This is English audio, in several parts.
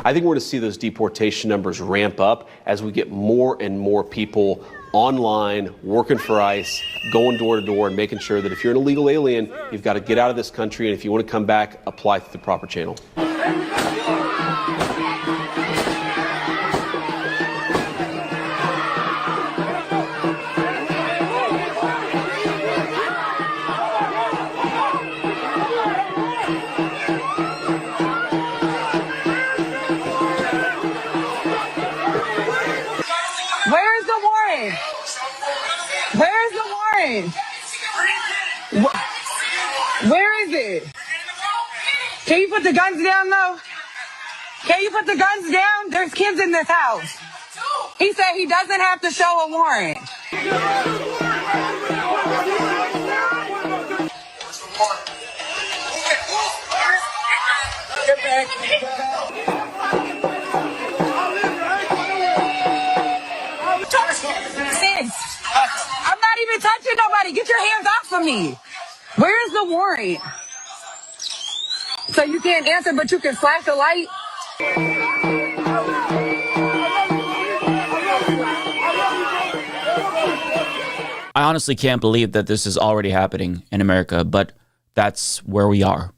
I think we're going to see those deportation numbers ramp up as we get more and more people online, working for ICE, going door to door, and making sure that if you're an illegal alien, you've got to get out of this country, and if you want to come back, apply through the proper channel. Where's the warrant? Where's the warrant? Where is it? Can you put the guns down, though? Can you put the guns down? There's kids in this house. He said he doesn't have to show a warrant. Get back. I'm not even touching nobody. Get your hands off of me. Where's the warrant? So you can't answer, but you can flash a light? I honestly can't believe that this is already happening in America, but that's where we are.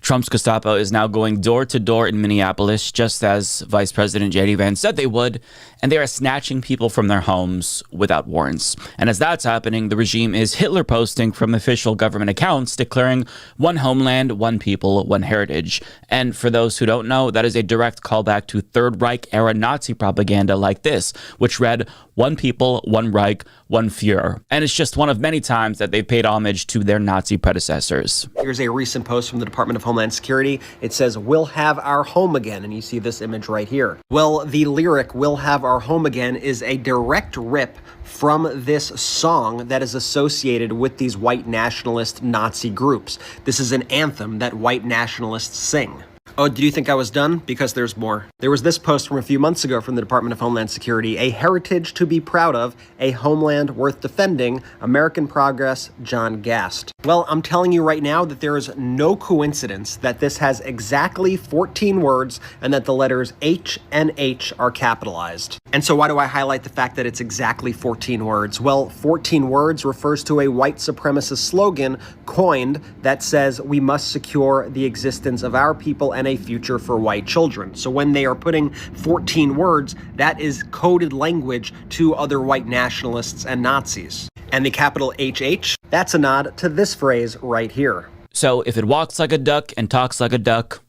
Trump's Gestapo is now going door to door in Minneapolis, just as Vice President J.D. Vance said they would, and they are snatching people from their homes without warrants. And as that's happening, the regime is Hitler posting from official government accounts declaring one homeland, one people, one heritage. And for those who don't know, that is a direct callback to Third Reich era Nazi propaganda like this, which read, one people, one Reich, one Führer. And it's just one of many times that they've paid homage to their Nazi predecessors. Here's a recent post from the Department of Homeland Security. It says, "We'll have our home again." And you see this image right here. Well, the lyric, "We'll have our home again," is a direct rip from this song that is associated with these white nationalist Nazi groups. This is an anthem that white nationalists sing. Oh, did you think I was done? Because there's more. There was this post from a few months ago from the Department of Homeland Security. "A heritage to be proud of, a homeland worth defending, American progress, John Gast." Well, I'm telling you right now that there is no coincidence that this has exactly 14 words and that the letters H and H are capitalized. And so why do I highlight the fact that it's exactly 14 words? Well, 14 words refers to a white supremacist slogan coined that says we must secure the existence of our people and a future for white children. So when they are putting 14 words, that is coded language to other white nationalists and Nazis. And the capital HH, that's a nod to this phrase right here. So if it walks like a duck and talks like a duck,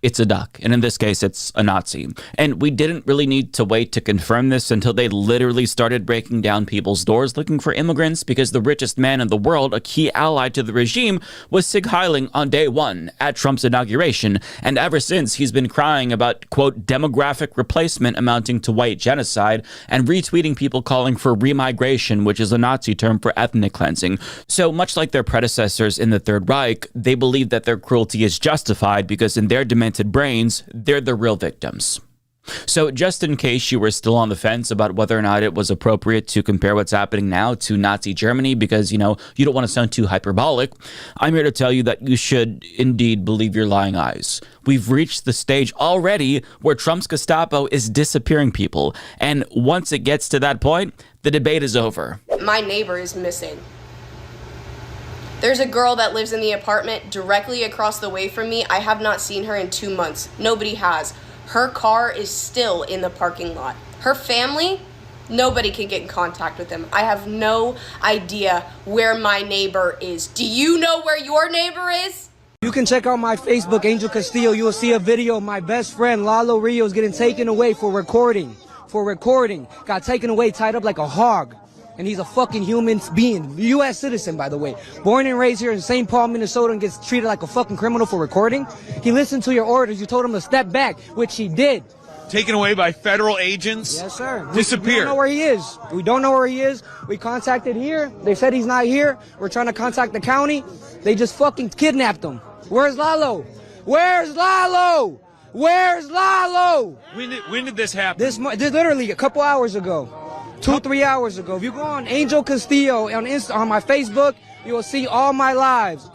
it's a duck. And in this case, it's a Nazi. And we didn't really need to wait to confirm this until they literally started breaking down people's doors looking for immigrants, because the richest man in the world, a key ally to the regime, was Sig Heiling on day one at Trump's inauguration. And ever since, he's been crying about, quote, demographic replacement amounting to white genocide, and retweeting people calling for remigration, which is a Nazi term for ethnic cleansing. So much like their predecessors in the Third Reich, they believe that their cruelty is justified because in their demented brains, they're the real victims. So just in case you were still on the fence about whether or not it was appropriate to compare what's happening now to Nazi Germany because, you don't want to sound too hyperbolic, I'm here to tell you that you should indeed believe your lying eyes. We've reached the stage already where Trump's Gestapo is disappearing people. And once it gets to that point, the debate is over. My neighbor is missing. There's a girl that lives in the apartment directly across the way from me. I have not seen her in 2 months. Nobody has. Her car is still in the parking lot. Her family, nobody can get in contact with them. I have no idea where my neighbor is. Do you know where your neighbor is? You can check out my Facebook, Angel Castillo. You will see a video of my best friend, Lalo Rios, getting taken away for recording. Got taken away, tied up like a hog. And he's a fucking human being. U.S. citizen, by the way. Born and raised here in St. Paul, Minnesota, and gets treated like a fucking criminal for recording. He listened to your orders. You told him to step back, which he did. Taken away by federal agents? Yes, sir. Disappeared. We don't know where he is. We don't know where he is. We contacted here. They said he's not here. We're trying to contact the county. They just fucking kidnapped him. Where's Lalo? Where's Lalo? Where's Lalo? When did this happen? This literally a couple hours ago. 2-3 hours ago. If you go on Angel Castillo on my Facebook, you will see all my lives.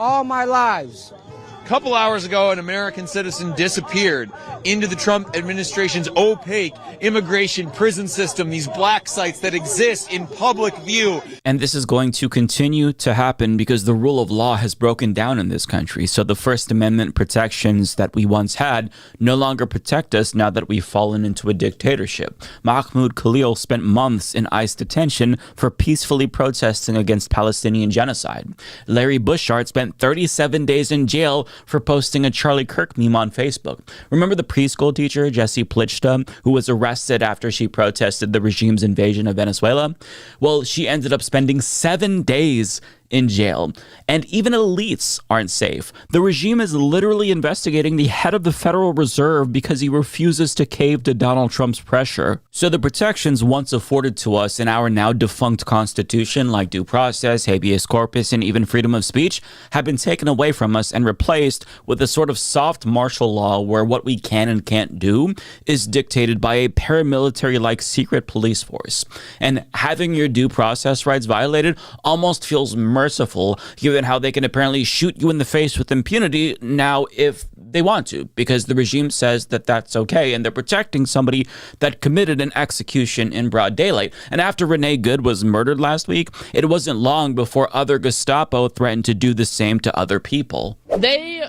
couple hours ago, an American citizen disappeared into the Trump administration's opaque immigration prison system, these black sites that exist in public view. And this is going to continue to happen because the rule of law has broken down in this country. So the First Amendment protections that we once had no longer protect us now that we've fallen into a dictatorship. Mahmoud Khalil spent months in ICE detention for peacefully protesting against Palestinian genocide. Larry Bushart spent 37 days in jail for posting a Charlie Kirk meme on Facebook. Remember the preschool teacher, Jessie Plichta, who was arrested after she protested the regime's invasion of Venezuela? Well, she ended up spending 7 days in jail. And even elites aren't safe. The regime is literally investigating the head of the Federal Reserve because he refuses to cave to Donald Trump's pressure. So the protections once afforded to us in our now defunct Constitution, like due process, habeas corpus, and even freedom of speech, have been taken away from us and replaced with a sort of soft martial law where what we can and can't do is dictated by a paramilitary-like secret police force. And having your due process rights violated almost feels merciful, given how they can apparently shoot you in the face with impunity now if they want to, because the regime says that that's okay, and they're protecting somebody that committed an execution in broad daylight. And after Renee Good was murdered last week, it wasn't long before other Gestapo threatened to do the same to other people. They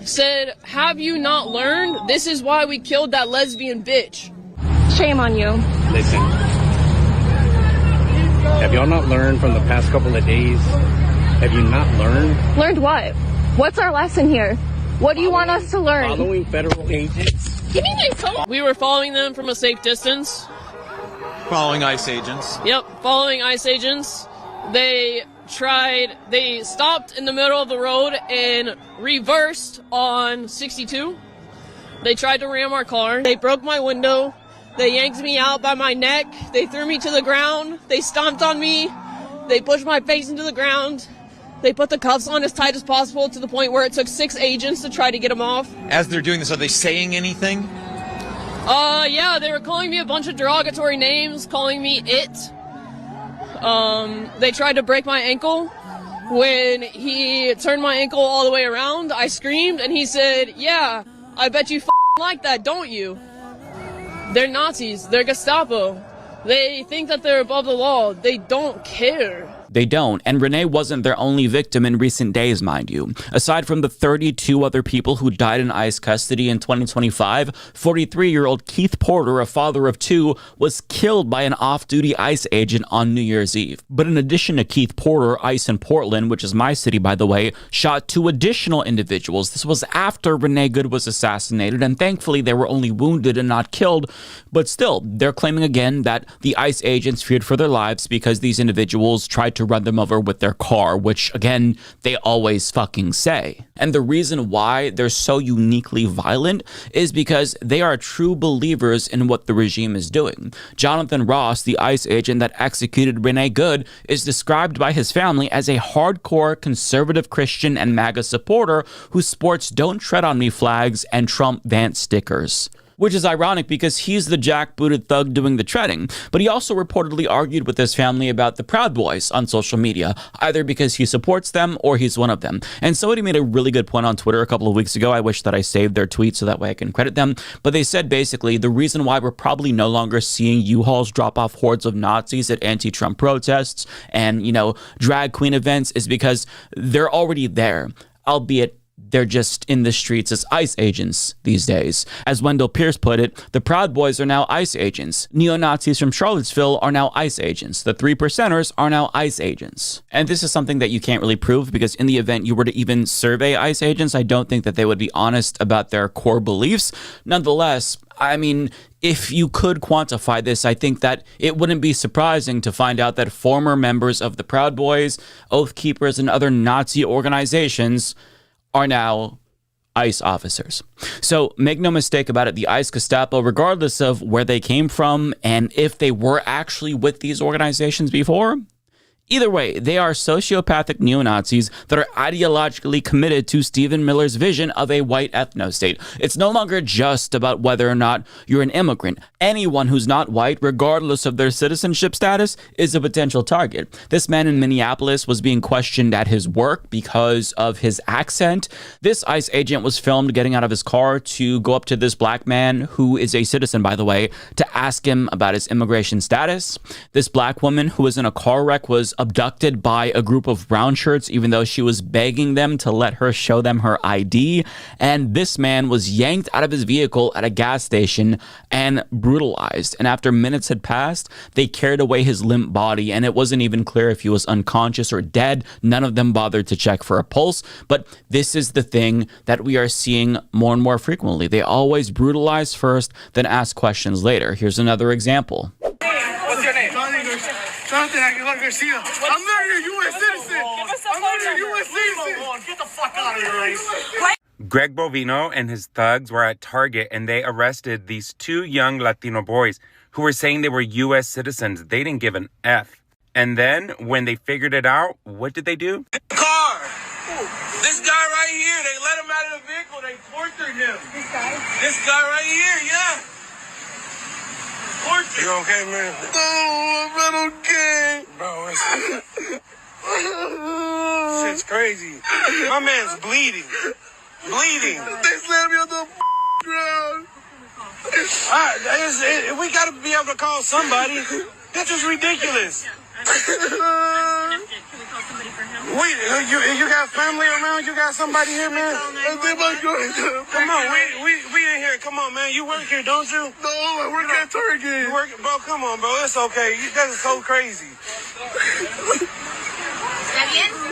said, "Have you not learned? This is why we killed that lesbian bitch." Shame on you. Listen, have y'all not learned from the past couple of days? Have you not learned? Learned what? What's our lesson here? What do you want us to learn? Following federal agents. Give me my phone. We were following them from a safe distance. Following ICE agents. Yep, following ICE agents. They stopped in the middle of the road and reversed on 62. They tried to ram our car. They broke my window. They yanked me out by my neck. They threw me to the ground. They stomped on me. They pushed my face into the ground. They put the cuffs on as tight as possible to the point where it took 6 agents to try to get them off. As they're doing this, are they saying anything? Yeah, they were calling me a bunch of derogatory names, calling me it. They tried to break my ankle. When he turned my ankle all the way around, I screamed, and he said, "Yeah, I bet you like that, don't you?" They're Nazis. They're Gestapo. They think that they're above the law. They don't care. They don't, and Renee wasn't their only victim in recent days, mind you. Aside from the 32 other people who died in ICE custody in 2025, 43-year-old Keith Porter, a father of 2, was killed by an off-duty ICE agent on New Year's Eve. But in addition to Keith Porter, ICE in Portland, which is my city by the way, shot 2 additional individuals. This was after Renee Good was assassinated, and thankfully they were only wounded and not killed. But still, they're claiming again that the ICE agents feared for their lives because these individuals tried to run them over with their car, which again, they always fucking say. And the reason why they're so uniquely violent is because they are true believers in what the regime is doing. Jonathan Ross, the ICE agent that executed Renee Good, is described by his family as a hardcore conservative Christian and MAGA supporter who sports "Don't Tread on Me" flags and Trump Vance stickers. Which is ironic because he's the jackbooted thug doing the treading. But he also reportedly argued with his family about the Proud Boys on social media, either because he supports them or he's one of them. And somebody made a really good point on Twitter a couple of weeks ago. I wish that I saved their tweet so that way I can credit them. But they said basically the reason why we're probably no longer seeing U-Hauls drop off hordes of Nazis at anti-Trump protests and, drag queen events is because they're already there, albeit they're just in the streets as ICE agents these days. As Wendell Pierce put it, the Proud Boys are now ICE agents. Neo-Nazis from Charlottesville are now ICE agents. The 3%ers are now ICE agents. And this is something that you can't really prove because in the event you were to even survey ICE agents, I don't think that they would be honest about their core beliefs. Nonetheless, if you could quantify this, I think that it wouldn't be surprising to find out that former members of the Proud Boys, Oath Keepers, and other Nazi organizations are now ICE officers. So make no mistake about it, the ICE Gestapo, regardless of where they came from and if they were actually with these organizations before, Either way, they are sociopathic neo-Nazis that are ideologically committed to Stephen Miller's vision of a white ethno-state. It's no longer just about whether or not you're an immigrant. Anyone who's not white, regardless of their citizenship status, is a potential target. This man in Minneapolis was being questioned at his work because of his accent. This ICE agent was filmed getting out of his car to go up to this black man, who is a citizen, by the way, to ask him about his immigration status. This black woman who was in a car wreck was abducted by a group of brown shirts, even though she was begging them to let her show them her ID. And this man was yanked out of his vehicle at a gas station and brutalized. And after minutes had passed, they carried away his limp body, and it wasn't even clear if he was unconscious or dead. None of them bothered to check for a pulse. But this is the thing that we are seeing more and more frequently. They always brutalize first, then ask questions later. Here's another example. What's your name? Jonathan Aguilar Garcia. I'm not a U.S. citizen. I'm not a U.S. citizen. Get the fuck out of here, Ice. Greg Bovino and his thugs were at Target, and they arrested these two young Latino boys who were saying they were U.S. citizens. They didn't give an F. And then when they figured it out, what did they do? Car. This guy right here, they let him out of the vehicle. They tortured him. This guy? This guy right here, yeah. Tortured. You okay, man? No, I'm not okay. Bro, shit's crazy. My man's bleeding. Bleeding. They slammed me on the ground. We gotta be able to call somebody. That's just ridiculous. Wait, you got family around? You got somebody here, man? Come on, we in here. Come on, man. You work here, don't you? No, I work at Target. You work, bro? Come on, bro. It's okay. That is so crazy.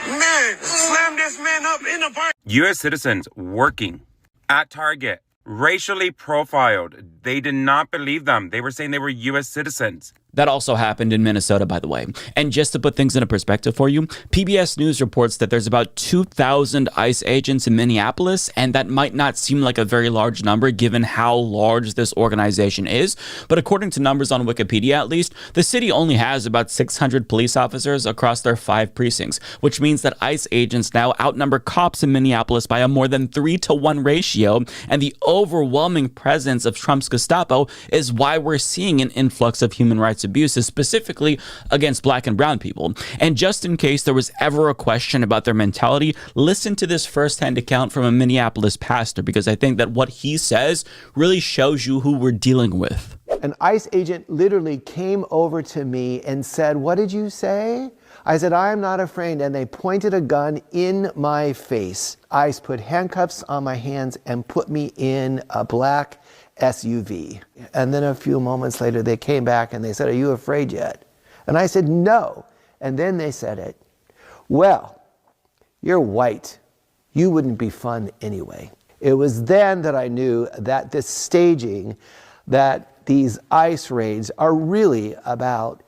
Man, slam this man up in the park. U.S. citizens working at Target, racially profiled. They did not believe them. They were saying they were U.S. citizens. That also happened in Minnesota, by the way. And just to put things into perspective for you, PBS News reports that there's about 2,000 ICE agents in Minneapolis, and that might not seem like a very large number given how large this organization is. But according to numbers on Wikipedia, at least, the city only has about 600 police officers across their 5 precincts, which means that ICE agents now outnumber cops in Minneapolis by a more than 3-to-1 ratio. And the overwhelming presence of Trump's Gestapo is why we're seeing an influx of human rights abuses, specifically against black and brown people. And just in case there was ever a question about their mentality, listen to this firsthand account from a Minneapolis pastor, because I think that what he says really shows you who we're dealing with. An ICE agent literally came over to me and said, "What did you say?" I said, "I am not afraid," and they pointed a gun in my face. ICE put handcuffs on my hands and put me in a black SUV. And then a few moments later, they came back and they said, "Are you afraid yet?" And I said, "No." And then they said it. "Well, you're white. You wouldn't be fun anyway." It was then that I knew that this staging, that these ICE raids are really about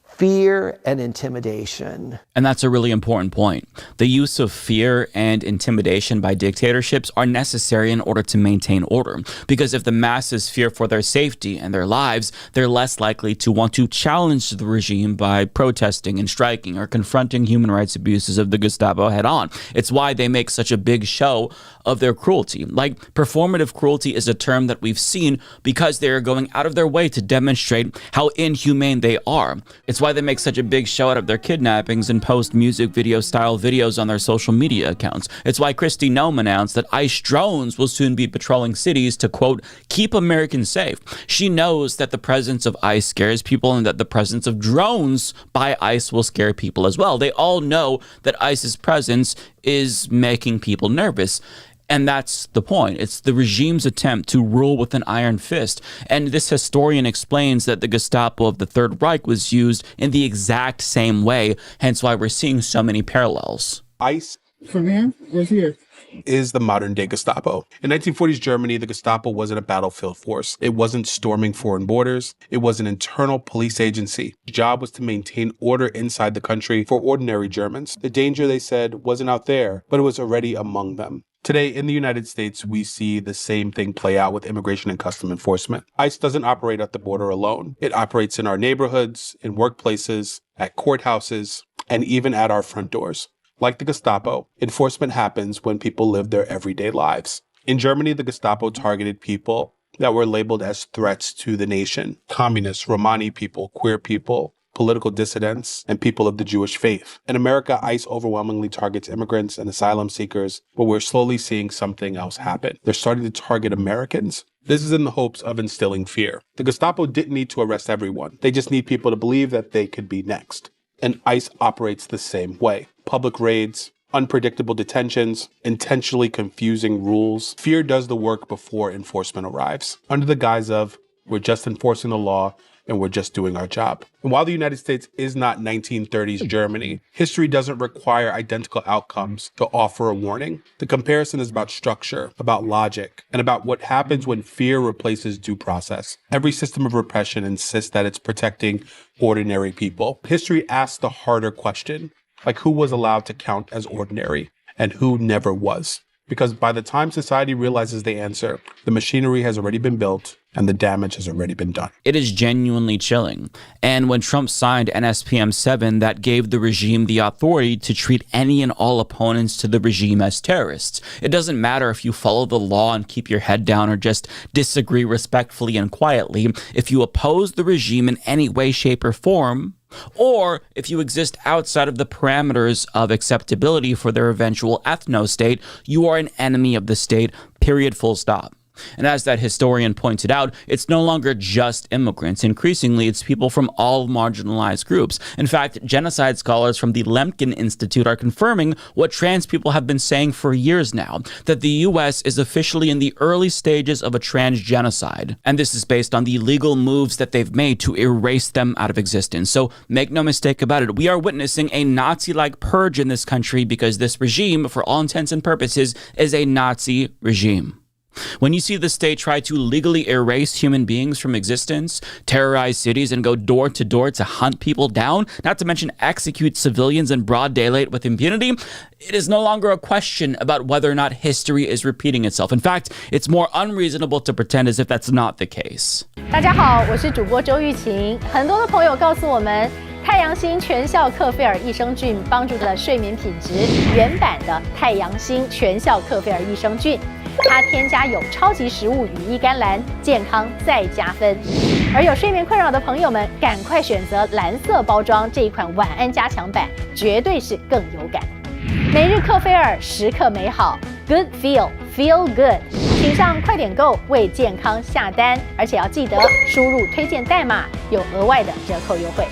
fear and intimidation. And that's a really important point. The use of fear and intimidation by dictatorships are necessary in order to maintain order. Because if the masses fear for their safety and their lives, they're less likely to want to challenge the regime by protesting and striking or confronting human rights abuses of the Gestapo head on. It's why they make such a big show of their cruelty. Like, performative cruelty is a term that we've seen because they are going out of their way to demonstrate how inhumane they are. It's why they make such a big show out of their kidnappings and post music video style videos on their social media accounts. It's why Kristi Noem announced that ICE drones will soon be patrolling cities to, quote, keep Americans safe. She knows that the presence of ICE scares people and that the presence of drones by ICE will scare people as well. They all know that ICE's presence is making people nervous. And that's the point. It's the regime's attempt to rule with an iron fist. And this historian explains that the Gestapo of the Third Reich was used in the exact same way, hence why we're seeing so many parallels. ICE from here? Where's here? Is the modern day Gestapo. In 1940s Germany, the Gestapo wasn't a battlefield force. It wasn't storming foreign borders. It was an internal police agency. Its job was to maintain order inside the country for ordinary Germans. The danger, they said, wasn't out there, but it was already among them. Today, in the United States, we see the same thing play out with immigration and custom enforcement. ICE doesn't operate at the border alone. It operates in our neighborhoods, in workplaces, at courthouses, and even at our front doors. Like the Gestapo, enforcement happens when people live their everyday lives. In Germany, the Gestapo targeted people that were labeled as threats to the nation: communists, Romani people, queer people, political dissidents, and people of the Jewish faith. In America, ICE overwhelmingly targets immigrants and asylum seekers, but we're slowly seeing something else happen. They're starting to target Americans. This is in the hopes of instilling fear. The Gestapo didn't need to arrest everyone. They just need people to believe that they could be next. And ICE operates the same way. Public raids, unpredictable detentions, intentionally confusing rules. Fear does the work before enforcement arrives, under the guise of, we're just enforcing the law and we're just doing our job. And while the United States is not 1930s Germany, history doesn't require identical outcomes to offer a warning. The comparison is about structure, about logic, and about what happens when fear replaces due process. Every system of repression insists that it's protecting ordinary people. History asks the harder question, like who was allowed to count as ordinary and who never was. Because by the time society realizes the answer, the machinery has already been built and the damage has already been done. It is genuinely chilling. And when Trump signed NSPM 7, that gave the regime the authority to treat any and all opponents to the regime as terrorists. It doesn't matter if you follow the law and keep your head down or just disagree respectfully and quietly. If you oppose the regime in any way, shape, or form, or if you exist outside of the parameters of acceptability for their eventual ethno-state, you are an enemy of the state, period, full stop. And as that historian pointed out, it's no longer just immigrants. Increasingly, it's people from all marginalized groups. In fact, genocide scholars from the Lemkin Institute are confirming what trans people have been saying for years now, that the U.S. is officially in the early stages of a trans genocide. And this is based on the legal moves that they've made to erase them out of existence. So make no mistake about it, we are witnessing a Nazi-like purge in this country because this regime, for all intents and purposes, is a Nazi regime. When you see the state try to legally erase human beings from existence, terrorize cities, and go door to door to hunt people down, not to mention execute civilians in broad daylight with impunity, it is no longer a question about whether or not history is repeating itself. In fact, it's more unreasonable to pretend as if that's not the case. 大家好，我是主播周玉琴。很多的朋友告诉我们，太阳星全效克菲尔益生菌帮助了睡眠品质，原版的太阳星全效克菲尔益生菌。它添加有超级食物羽衣甘蓝，健康再加分。而有睡眠困扰的朋友们，赶快选择蓝色包装这一款晚安加强版，绝对是更有感。每日克菲尔，时刻美好 ，Good Feel Good， 请上快点购为健康下单，而且要记得输入推荐代码，有额外的折扣优惠。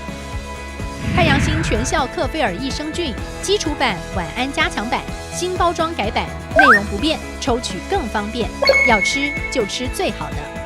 太阳星全效克菲尔益生菌基础版、晚安加强版，新包装改版，内容不变，抽取更方便。要吃就吃最好的。